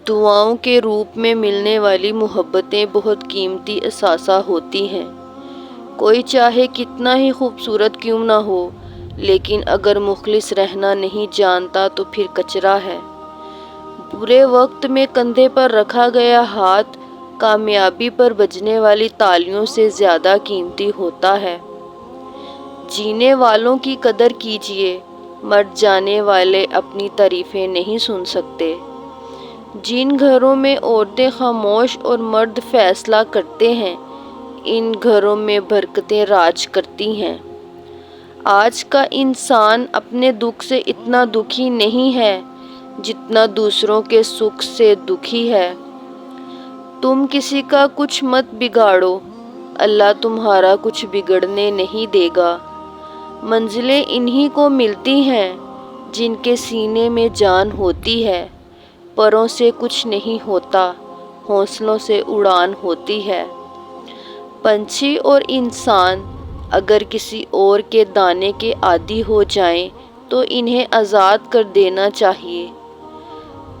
دعاؤں کے روپ میں ملنے والی محبتیں بہت قیمتی اثاثہ ہوتی ہیں۔ کوئی چاہے کتنا ہی خوبصورت کیوں نہ ہو، لیکن اگر مخلص رہنا نہیں جانتا تو پھر کچرا ہے۔ برے وقت میں کندھے پر رکھا گیا ہاتھ کامیابی پر بجنے والی تالیوں سے زیادہ قیمتی ہوتا ہے۔ جینے والوں کی قدر کیجیے، مر جانے والے اپنی تعریفیں نہیں سن سکتے۔ جن گھروں میں عورتیں خاموش اور مرد فیصلہ کرتے ہیں، ان گھروں میں برکتیں راج کرتی ہیں۔ آج کا انسان اپنے دکھ سے اتنا دکھی نہیں ہے جتنا دوسروں کے سکھ سے دکھی ہے۔ تم کسی کا کچھ مت بگاڑو، اللہ تمہارا کچھ بگڑنے نہیں دے گا۔ منزلیں انہی کو ملتی ہیں جن کے سینے میں جان ہوتی ہے۔ پروں سے کچھ نہیں ہوتا، حوصلوں سے اڑان ہوتی ہے۔ پنچھی اور انسان اگر کسی اور کے دانے کے عادی ہو جائیں تو انہیں آزاد کر دینا چاہیے۔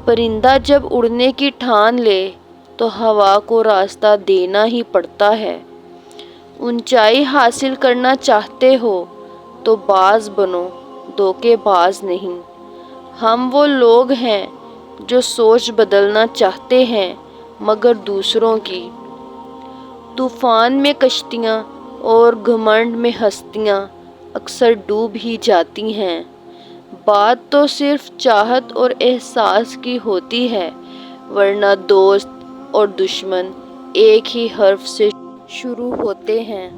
پرندہ جب اڑنے کی ٹھان لے تو ہوا کو راستہ دینا ہی پڑتا ہے۔ اونچائی حاصل کرنا چاہتے ہو تو باز بنو، دھوکے باز نہیں۔ ہم وہ لوگ ہیں جو سوچ بدلنا چاہتے ہیں مگر دوسروں کی۔ طوفان میں کشتیاں اور گھمنڈ میں ہستیاں اکثر ڈوب ہی جاتی ہیں۔ بات تو صرف چاہت اور احساس کی ہوتی ہے، ورنہ دوست اور دشمن ایک ہی حرف سے شروع ہوتے ہیں۔